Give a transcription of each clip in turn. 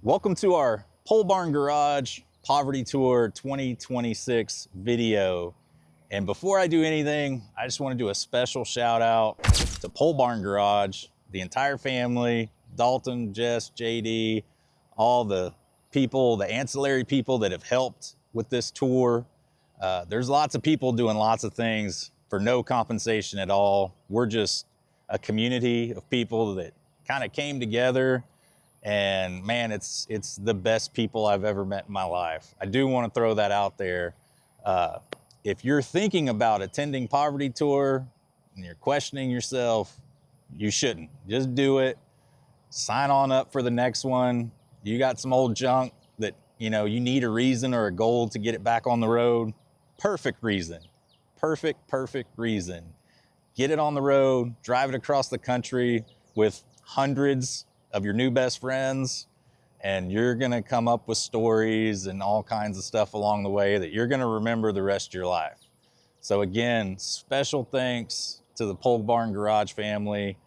Welcome to our Pole Barn Garage Poverty Tour 2026 video. And before I do anything, I just want to do a special shout out to Pole Barn Garage, the entire family, Dalton, Jess, JD, all the people, the ancillary people that have helped with this tour. There's lots of people doing lots of things for no compensation at all. We're just a community of people that kind of came together. And man, it's the best people I've ever met in my life. I do want to throw that out there. If you're thinking about attending Poverty Tour and you're questioning yourself, you shouldn't. Just do it. Sign on up for the next one. You got some old junk that, you need a reason or a goal to get it back on the road. Perfect reason. Perfect reason. Get it on the road, drive it across the country with hundreds of your new best friends, and you're gonna come up with stories and all kinds of stuff along the way that you're gonna remember the rest of your life. So again, special thanks to the Pole Barn Garage family,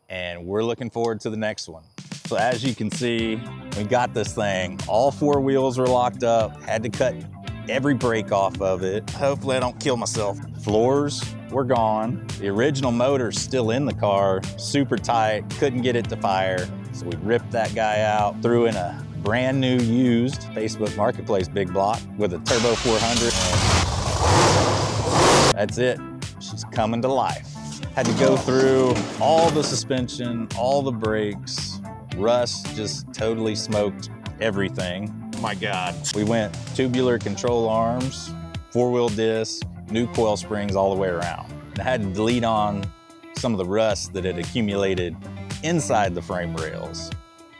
and we're looking forward to the next one. So as you can see, we got this thing. All four wheels were locked up, had to cut every brake off of it. Hopefully I don't kill myself. Floors were gone. The original motor's still in the car, super tight, couldn't get it to fire. So we ripped that guy out, threw in a brand new used Facebook Marketplace big block with a turbo 400. That's it, she's coming to life. Had to go through all the suspension, all the brakes. Rust just totally smoked everything. My God. We went tubular control arms, four-wheel disc, new coil springs all the way around. I had to delete on some of the rust that had accumulated inside the frame rails.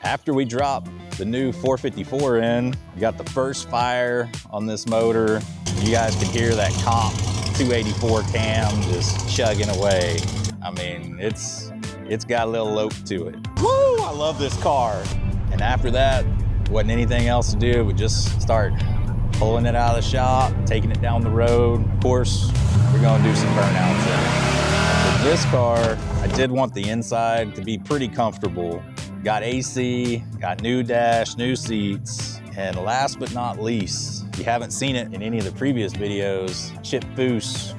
After we dropped the new 454 in, we got the first fire on this motor. You guys could hear that comp 284 cam just chugging away. I mean, it's got a little lope to it. Woo, I love this car. And after that, wasn't anything else to do. We just start pulling it out of the shop, taking it down the road. Of course, we're gonna do some burnouts in it. With this car, I did want the inside to be pretty comfortable. Got AC, got new dash, new seats, and last but not least, if you haven't seen it in any of the previous videos, Chip Foose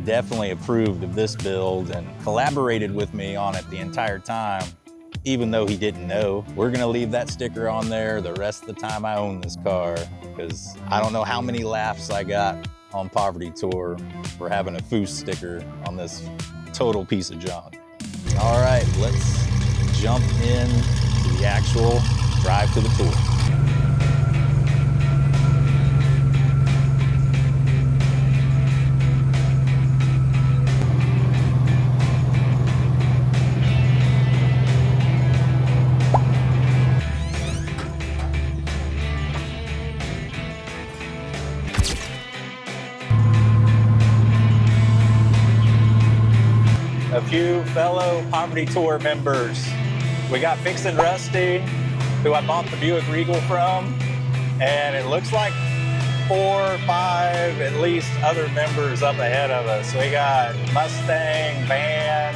definitely approved of this build and collaborated with me on it the entire time, even though he didn't know. We're gonna leave that sticker on there the rest of the time I own this car, because I don't know how many laughs I got on Poverty Tour for having a Foose sticker on this total piece of junk. All right, let's jump in to the actual drive to the tour. A few fellow Poverty Tour members. We got Fixin' Rusty, who I bought the Buick Regal from, and it looks like 4 or 5 at least other members up ahead of us. We got Mustang, van,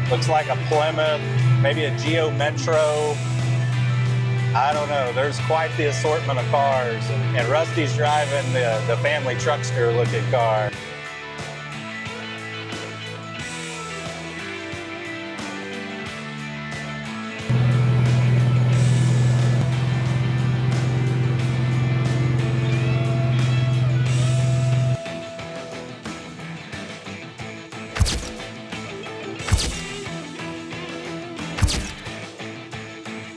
looks like a Plymouth, maybe a Geo Metro. I don't know, there's quite the assortment of cars, and Rusty's driving the family truckster looking car.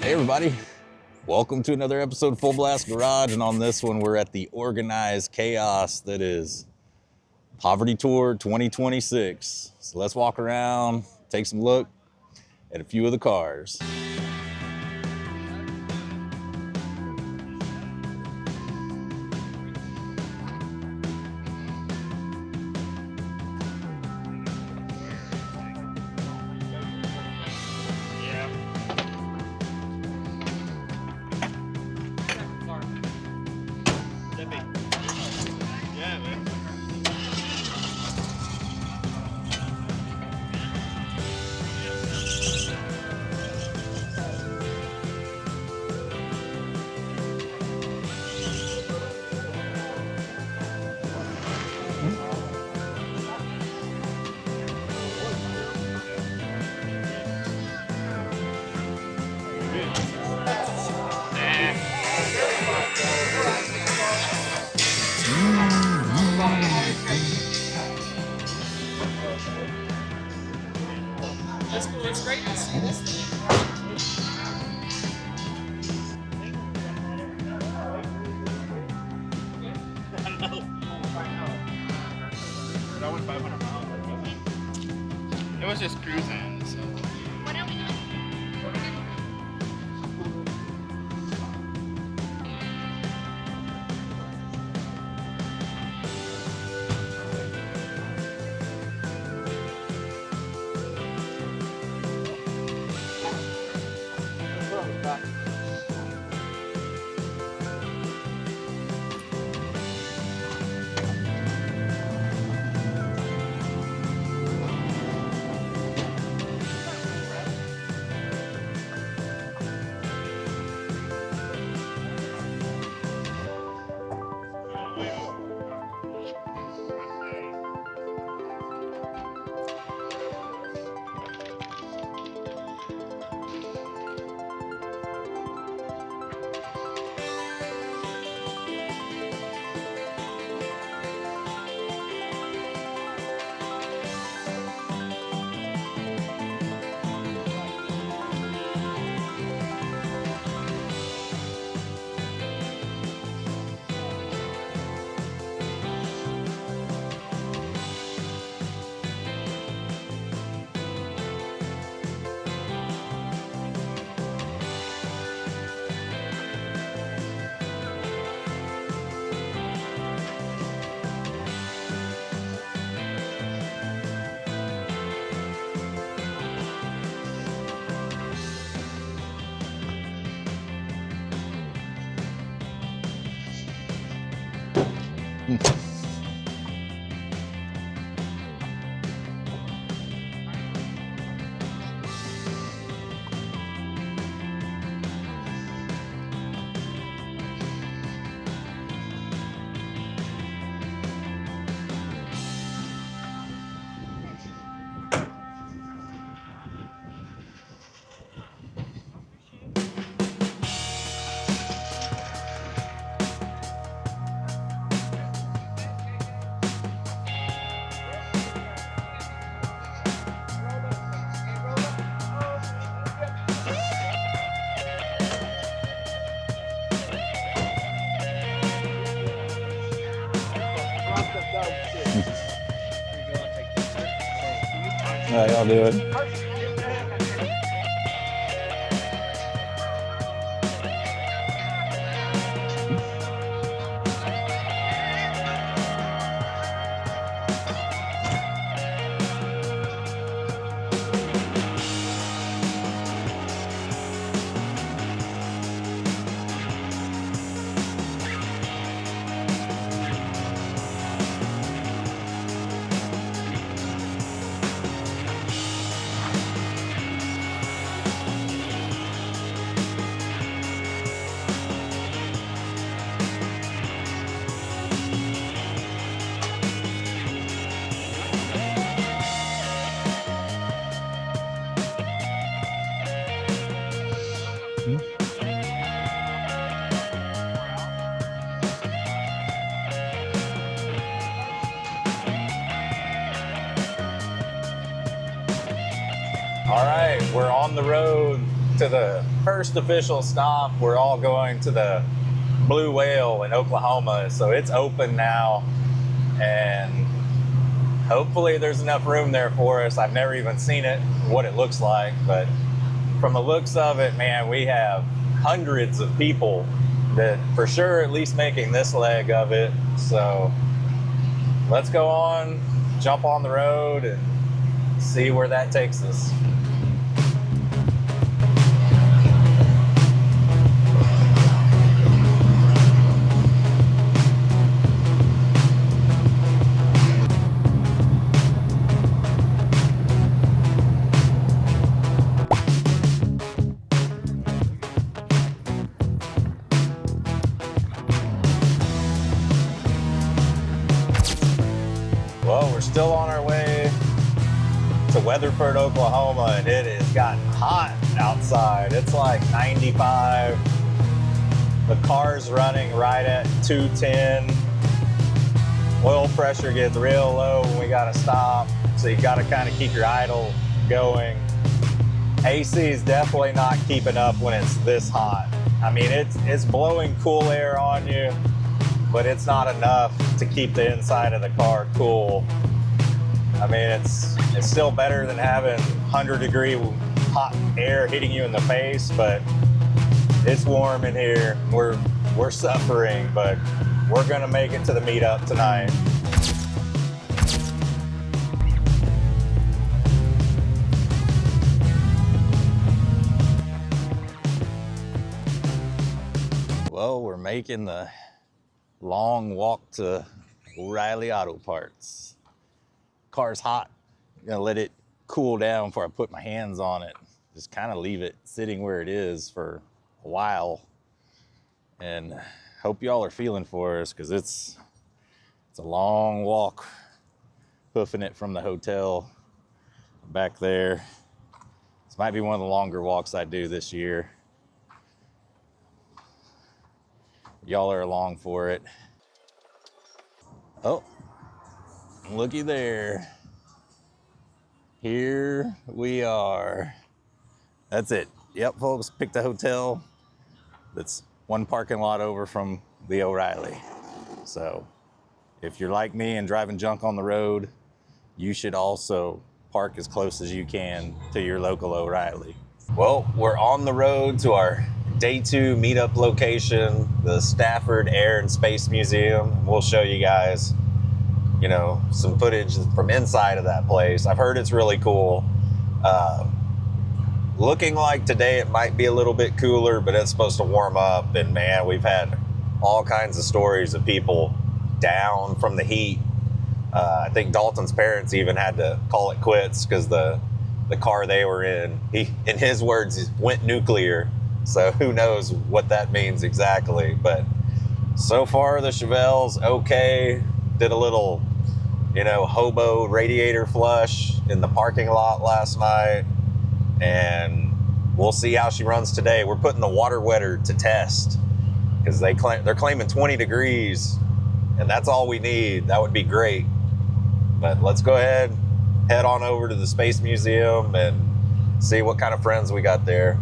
Hey everybody, welcome to another episode of Full Blast Garage, and on this one we're at the organized chaos that is Poverty Tour 2026. So let's walk around, take some look at a few of the cars. going 500 miles or something. It was just cruising, so. What are we doing? Alright, I'll do it. All right, we're on the road to the first official stop. We're all going to the Blue Whale in Oklahoma. So it's open now, and hopefully there's enough room there for us. I've never even seen it, what it looks like, but from the looks of it, man, we have hundreds of people that for sure at least making this leg of it. So let's go on, jump on the road, and see where that takes us. Well, we're still on our way to Weatherford, Oklahoma, and it has gotten hot outside. It's like 95. The car's running right at 210. Oil pressure gets real low when we gotta stop, so you gotta kind of keep your idle going. AC is definitely not keeping up when it's this hot. I mean, it's blowing cool air on you, but it's not enough to keep the inside of the car cool. I mean, it's still better than having 100-degree hot air hitting you in the face, but it's warm in here. We're suffering, but we're gonna make it to the meetup tonight. Well, we're making the long walk to O'Reilly Auto Parts. Car's hot. I'm gonna let it cool down before I put my hands on it. Just kind of leave it sitting where it is for a while. And hope y'all are feeling for us, because it's a long walk, hoofing it from the hotel back there. This might be one of the longer walks I do this year. Y'all are along for it. Oh, looky there. Here we are. That's it. Yep, folks, picked a hotel that's one parking lot over from the O'Reilly. So if you're like me and driving junk on the road, you should also park as close as you can to your local O'Reilly. Well, we're on the road to our Day 2 meetup location, the Stafford Air and Space Museum. We'll show you guys, you know, some footage from inside of that place. I've heard it's really cool. Looking like today it might be a little bit cooler, but it's supposed to warm up. And man, we've had all kinds of stories of people down from the heat. I think Dalton's parents even had to call it quits because the car they were in, in his words, went nuclear. So who knows what that means exactly. But so far the Chevelles, okay. Did a little, you know, hobo radiator flush in the parking lot last night. And we'll see how she runs today. We're putting the water wetter to test because they're claiming 20 degrees, and that's all we need. That would be great. But let's go ahead, head on over to the Space Museum and see what kind of friends we got there.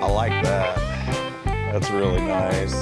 I like that. That's really nice.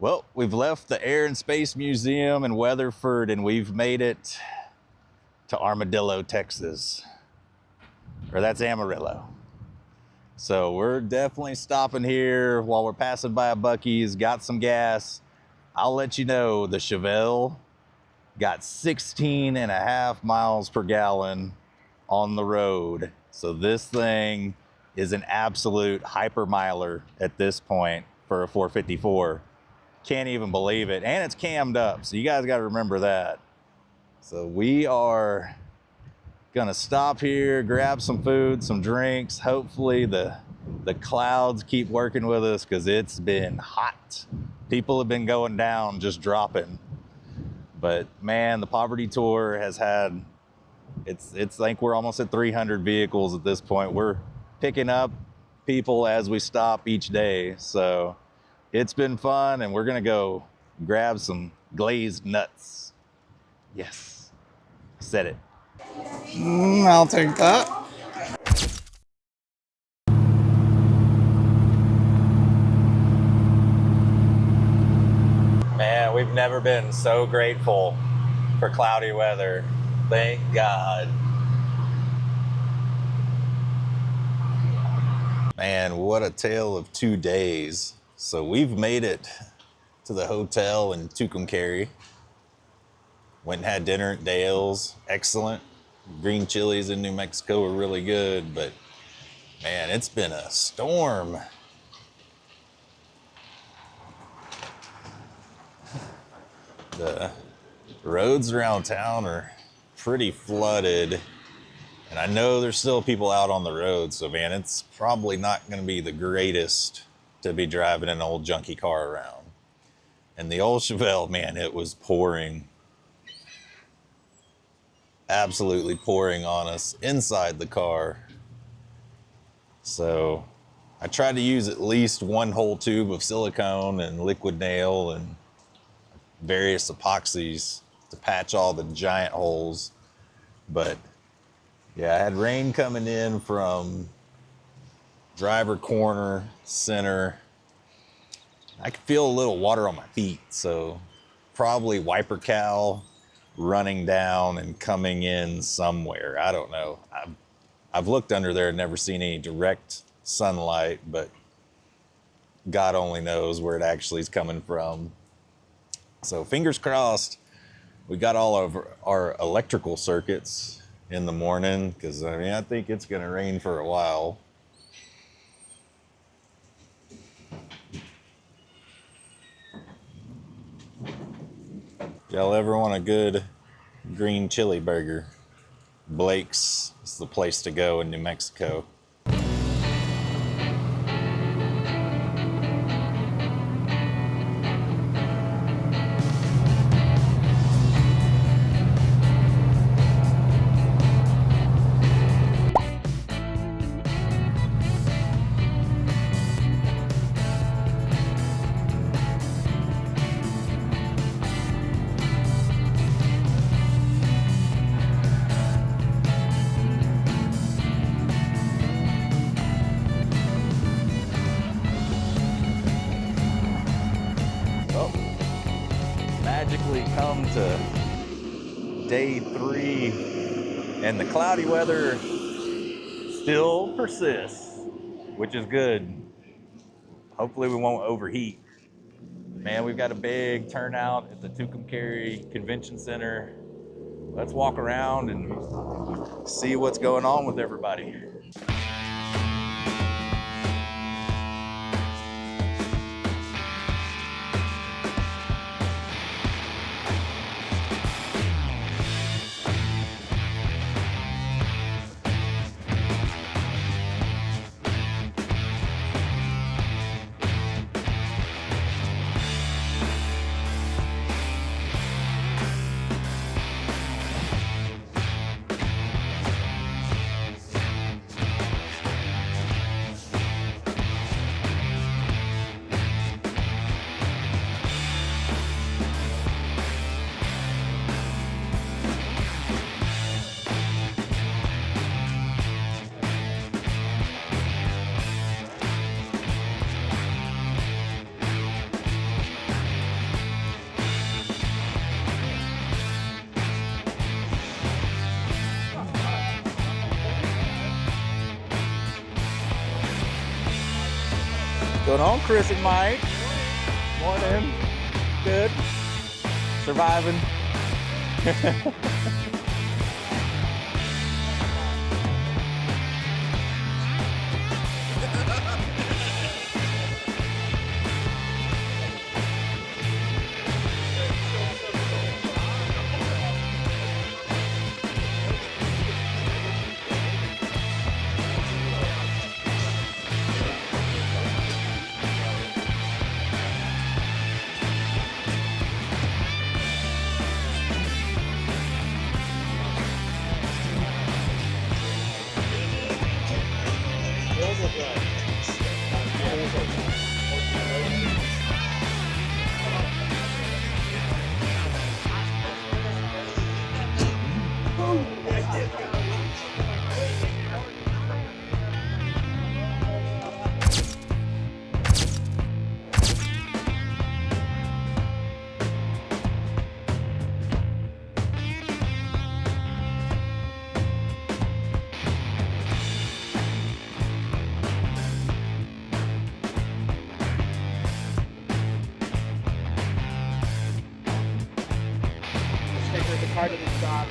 Well, we've left the Air and Space Museum in Weatherford and we've made it to Armadillo, Texas. Or that's Amarillo. So we're definitely stopping here while we're passing by a Buc-ee's, got some gas. I'll let you know the Chevelle got 16.5 miles per gallon on the road. So this thing is an absolute hyper miler at this point for a 454. Can't even believe it. And it's cammed up, so you guys got to remember that. So we are gonna stop here, grab some food, some drinks. Hopefully the clouds keep working with us because it's been hot. People have been going down, just dropping. But man, the poverty tour has had, it's I think we're almost at 300 vehicles at this point. We're picking up people as we stop each day. So it's been fun, and we're gonna go grab some glazed nuts. Yes, said it. I'll take that. Man, we've never been so grateful for cloudy weather. Thank God. Man, what a tale of 2 days. So we've made it to the hotel in Tucumcari. Went and had dinner at Dale's. Excellent. Green chilies in New Mexico are really good, but man, it's been a storm. The roads around town are pretty flooded, and I know there's still people out on the road, so man, it's probably not going to be the greatest to be driving an old junky car around. And the old Chevelle, man, it was pouring, absolutely pouring on us inside the car. So I tried to use at least one whole tube of silicone and liquid nail and various epoxies to patch all the giant holes. But yeah, I had rain coming in from driver corner, center. I could feel a little water on my feet, so probably wiper cowl running down and coming in somewhere. I don't know. I've looked under there and never seen any direct sunlight, but God only knows where it actually is coming from. So fingers crossed, we got all of our electrical circuits in the morning, because I mean, I think it's going to rain for a while. Y'all ever want a good green chili burger? Blake's is the place to go in New Mexico. Magically come to day 3 and the cloudy weather still persists, which is good. Hopefully we won't overheat. Man, we've got a big turnout at the Tucumcari Convention Center. let's walk around and see what's going on with everybody. Going on, Chris and Mike? Morning. Good. Surviving. Part of the shop.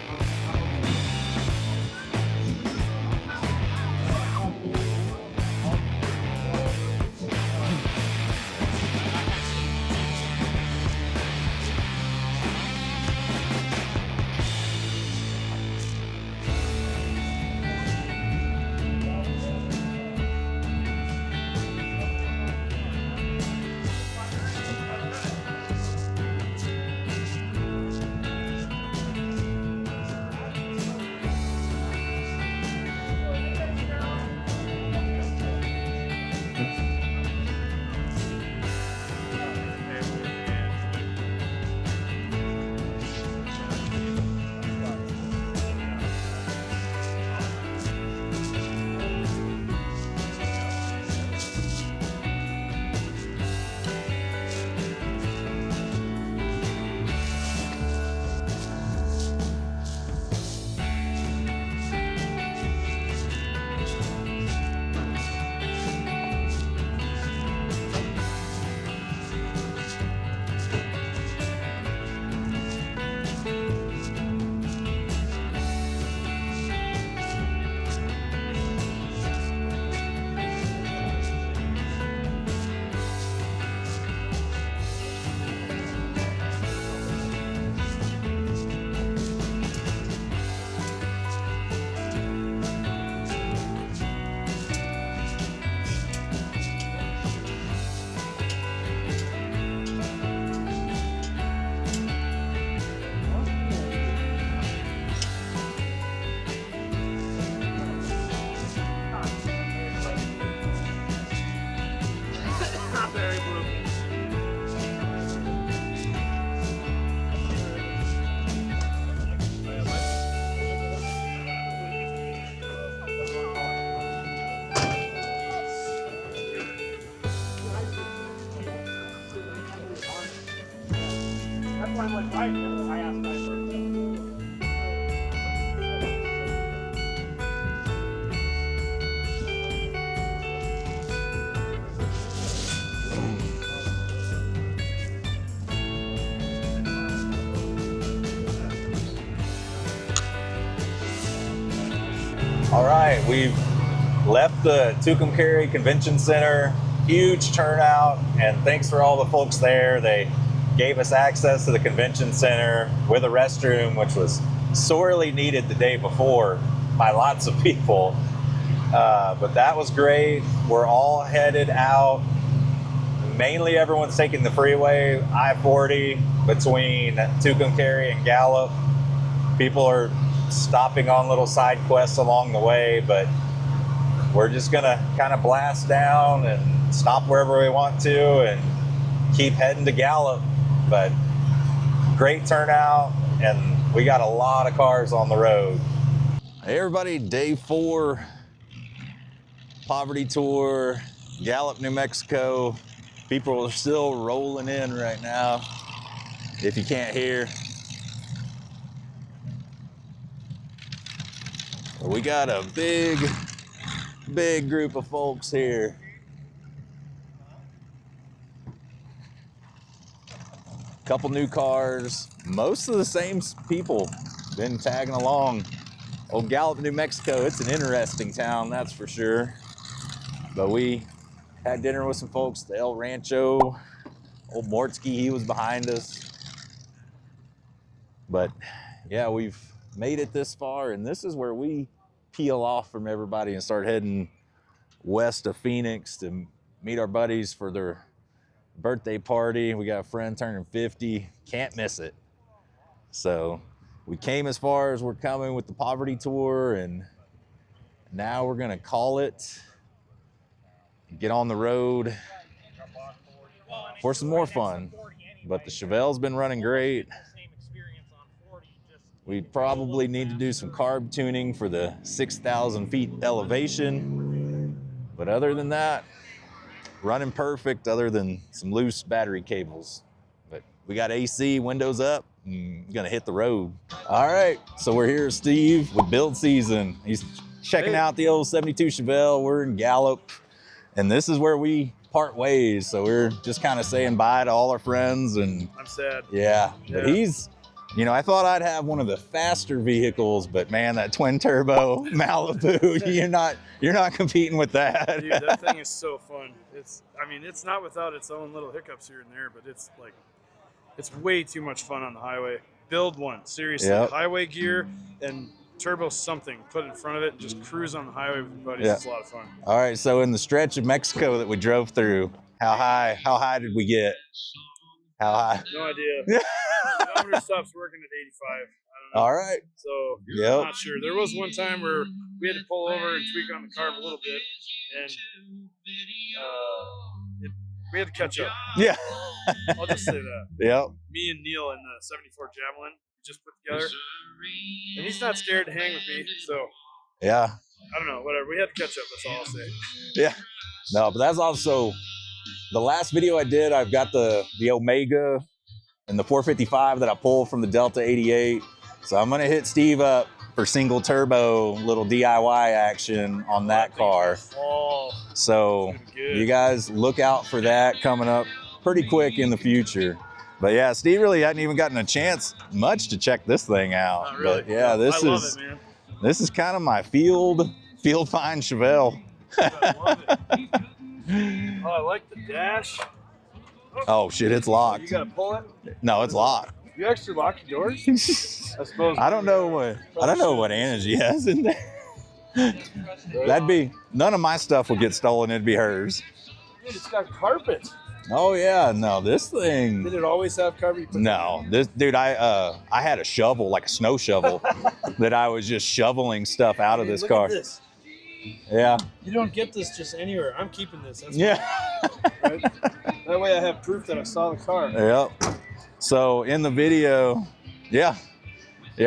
right, we've left the Tucumcari Convention Center. Huge turnout, and thanks for all the folks there. They gave us access to the convention center with a restroom, which was sorely needed the day before by lots of people. But that was great. We're all headed out. Mainly everyone's taking the freeway, I-40 between Tucumcari and Gallup. People are stopping on little side quests along the way, but we're just gonna kind of blast down and stop wherever we want to and keep heading to Gallup. But great turnout, and we got a lot of cars on the road. Hey everybody, day 4, poverty tour, Gallup, New Mexico. People are still rolling in right now, if you can't hear. We got a big group of folks here. Couple new cars, most of the same people been tagging along. Old Gallup, New Mexico, it's an interesting town, that's for sure. But we had dinner with some folks, the El Rancho. Old Mortsky, he was behind us. But yeah, we've made it this far, and this is where we peel off from everybody and start heading west of Phoenix to meet our buddies for their birthday party. We got a friend turning 50, can't miss it. So we came as far as we're coming with the poverty tour, and now we're gonna call it, get on the road for some more fun. But the Chevelle's been running great. We probably need to do some carb tuning for the 6,000 feet elevation. But other than that, running perfect, other than some loose battery cables. But we got AC, windows up, and gonna hit the road. All right, so we're here with Steve with build season. He's checking out the old 72 Chevelle. We're in Gallup, and this is where we part ways. So we're just kind of saying bye to all our friends. And I'm sad. Yeah, but he's, you know, I thought I'd have one of the faster vehicles, but man, that twin turbo Malibu, you're not competing with that. Dude, that thing is so fun. I mean, it's not without its own little hiccups here and there, but it's way too much fun on the highway. Build one, seriously. Yep. Highway gear and turbo something, put it in front of it and just cruise on the highway with your buddies. It's a lot of fun. All right, so in the stretch of Mexico that we drove through, how high did we get? How high? No idea. The odometer stops working at 85. I don't know. All right. So I'm not sure. There was one time where we had to pull over and tweak on the carb a little bit, and we had to catch up. Yeah. I'll just say that. Yep. Me and Neil in the 74 Javelin just put together, and he's not scared to hang with me. So yeah. I don't know. Whatever. We had to catch up. That's all I'll say. Yeah. No, but that's also the last video I did. I've got the Omega and the 455 that I pulled from the Delta 88. So I'm gonna hit Steve up for single turbo, little DIY action on that car. So you guys look out for that coming up pretty quick in the future. But yeah, Steve really hadn't even gotten a chance much to check this thing out. Not really. But yeah, I love it, man. This is kind of my field fine Chevelle. I love it. Oh, I like the dash. Oh shit, it's locked. You gotta pull it? No, it's locked. You actually lock your doors? I suppose. I don't know what energy has in there. That'd be, none of my stuff would get stolen, it'd be hers. Dude, it's got carpet. Oh yeah, no, this thing. Did it always have carpet? No, this dude, I had a shovel, like a snow shovel, that I was just shoveling stuff out of this car. Look at this. Yeah. You don't get this just anywhere. I'm keeping this. That's yeah. Right? That way I have proof that I saw the car. Yep. So in the video, yeah,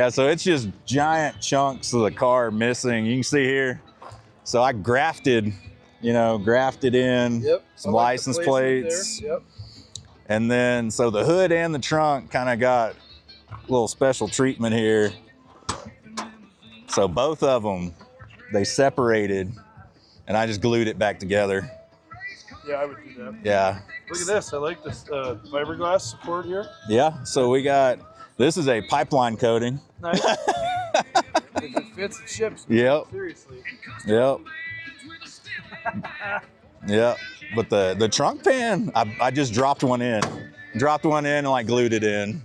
so it's just giant chunks of the car missing. You can see here. So I grafted in some license plates. Yep. And then, so the hood and the trunk kind of got a little special treatment here. So both of them, they separated, and I just glued it back together. Yeah, I would do that. Yeah. Look at this. I like this fiberglass support here. Yeah. So we got, this is a pipeline coating. Nice. If it fits and ships. Yep. Seriously. Yep. Yeah. But the trunk pan, I just dropped one in. Dropped one in and like glued it in.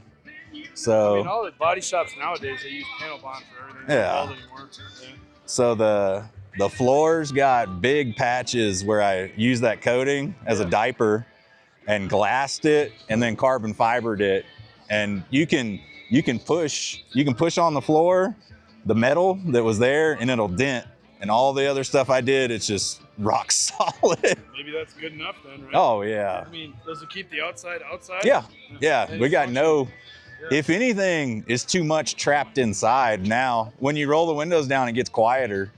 So I mean, all the body shops nowadays, they use panel bond for everything. They Yeah. don't weld anymore. Yeah. So the floors got big patches where I used that coating as a diaper and glassed it and then carbon fibered it. And you can push on the floor the metal that was there and it'll dent. And all the other stuff I did, it's just rock solid. Maybe that's good enough then, right? Oh yeah. I mean, does it keep the outside outside? Yeah. And We it's got no. Yeah. If anything is too much trapped inside now, when you roll the windows down, it gets quieter.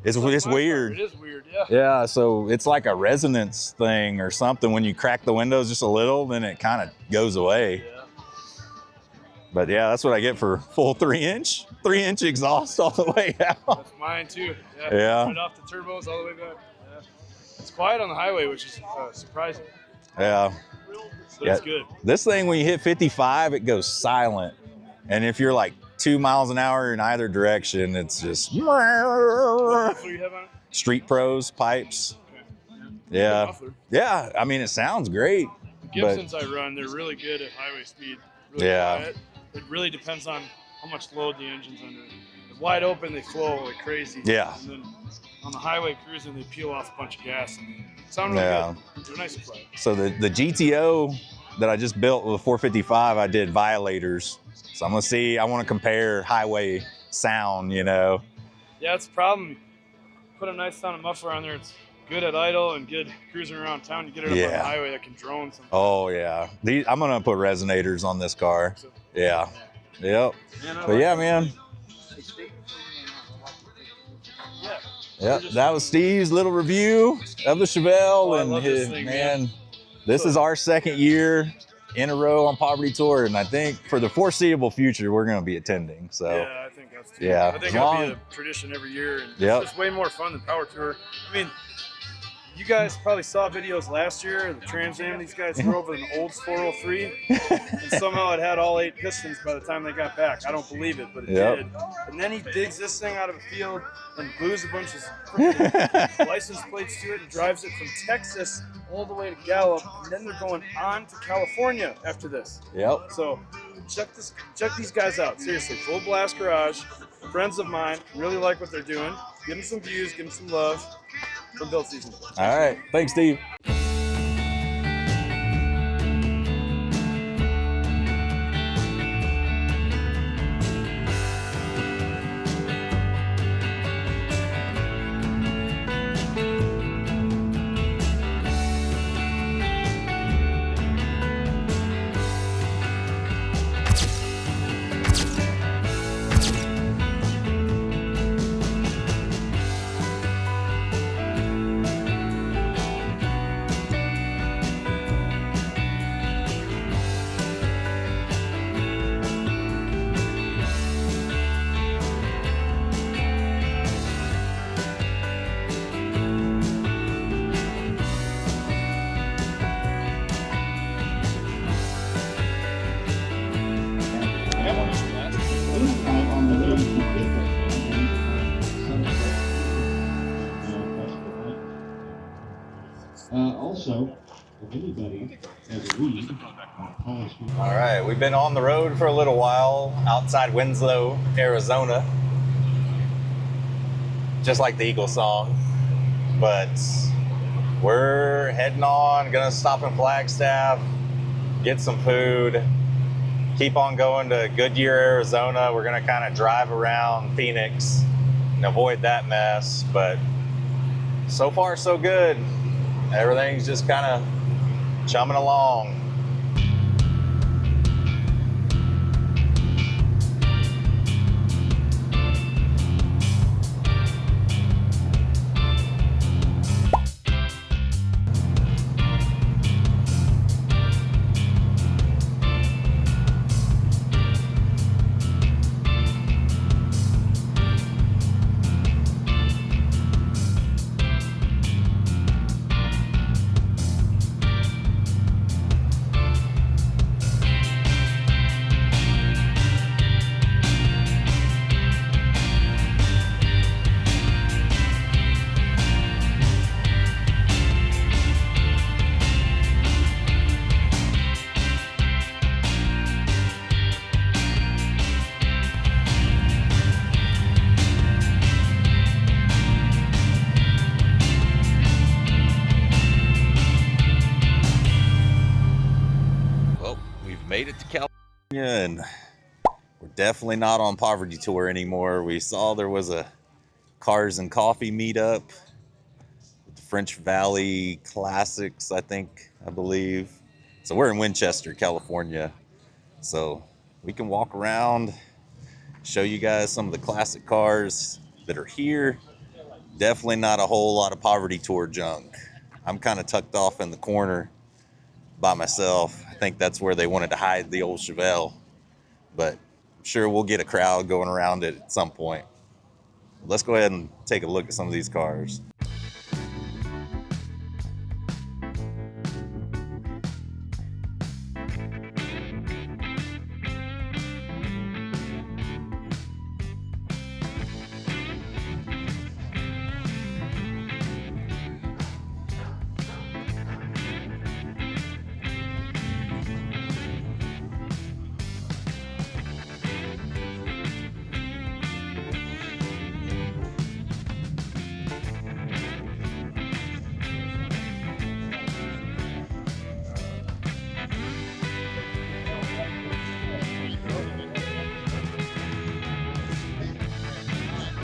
It's weird. It is weird, yeah. Yeah, so it's like a resonance thing or something. When you crack the windows just a little, then it kind of goes away. Yeah. But yeah, that's what I get for full 3-inch exhaust all the way out. That's mine too. Yeah. Right off the turbos all the way back. Yeah. It's quiet on the highway, which is surprising. Yeah. But it's good. This thing, when you hit 55, it goes silent. And if you're like 2 miles an hour in either direction, it's just What muffler you have on it? Street Pros pipes. Okay. Good Yeah. muffler. Yeah, I mean, it sounds great. The Gibsons I run, they're really good at highway speed. Really Yeah. quiet. It really depends on how much load the engine's under. If wide open, they flow like crazy. Yeah. And then on the highway cruising, they peel off a bunch of gas and sound really Yeah. good. They're nice to play. So the GTO that I just built with a 455, I did violators. So I'm gonna see, I wanna compare highway sound, you know? Yeah, it's a problem. Put a nice sounding muffler on there. It's good at idle and good cruising around town. You get it up on Yeah. the highway that can drone sometimes. Oh yeah. I'm gonna put resonators on this car. So, Yeah. Yep. man, I But like yeah, it. man. Yeah. Yep. That was Steve's little review of the Chevelle, Oh, I and love this thing, man. this is our second year in a row on Poverty Tour, and I think for the foreseeable future we're gonna be attending. So Yeah, I think that's too. Yeah, I think as it'll long- be a tradition every year. And Yep. It's just way more fun than Power Tour. I mean, you guys probably saw videos last year, the Trans Am these guys drove with an Olds 403, and somehow it had all 8 pistons by the time they got back. I don't believe it, but it Yep. did. And then he digs this thing out of a field and glues a bunch of freaking license plates to it and drives it from Texas all the way to Gallup, and then they're going on to California after this. Yep. So check these guys out. Seriously, Full Blast Garage, friends of mine, really like what they're doing. Give them some views, give them some love from build season. All right. Thanks, Steve. Also, if anybody has a lead, call us. All right, we've been on the road for a little while outside Winslow, Arizona. Just like the Eagle song. But we're heading on, gonna stop in Flagstaff, get some food, keep on going to Goodyear, Arizona. We're gonna kind of drive around Phoenix and avoid that mess, but so far so good. Everything's just kind of chumming along. made it to California, and we're definitely not on poverty tour anymore. We saw there was a cars and coffee meetup with the French Valley Classics, I believe. So we're in Winchester, California. So we can walk around, show you guys some of the classic cars that are here. Definitely not a whole lot of poverty tour junk. I'm kind of tucked off in the corner by myself. I think that's where they wanted to hide the old Chevelle, but I'm sure we'll get a crowd going around it at some point. Let's go ahead and take a look at some of these cars.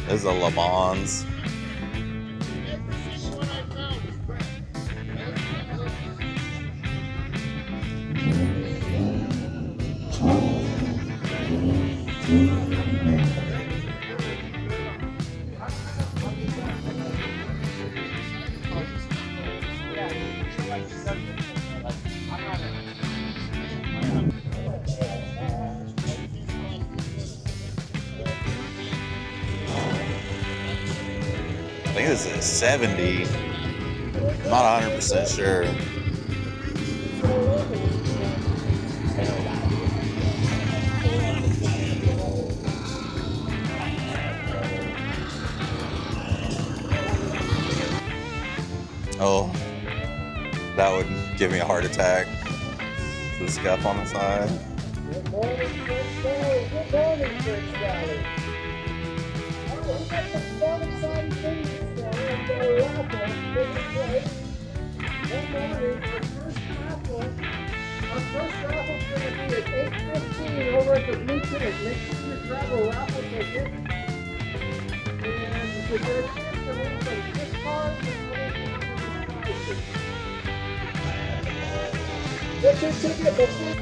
This is a Le Mans. I think this is 70. I'm not 100% sure. Oh, that would give me a heart attack. The scuff on the side. Good morning, French Valley. Good morning, French Valley. Oh, we got some fun, exciting things in the raffle taking place. One morning, our first raffle is going to be at 8:15 over at the Blue Ticket. Make sure you grab a raffle ticket. And if you're going to chance to win some gift cards and prizes. Get your ticket before.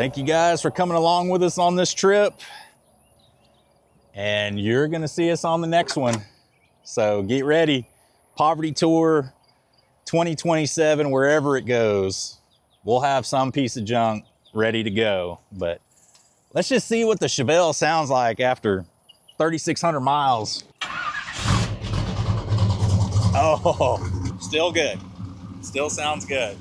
Thank you guys for coming along with us on this trip. And you're gonna see us on the next one. So get ready. Poverty Tour 2027, wherever it goes, we'll have some piece of junk ready to go. But let's just see what the Chevelle sounds like after 3,600 miles. Oh, still good. Still sounds good.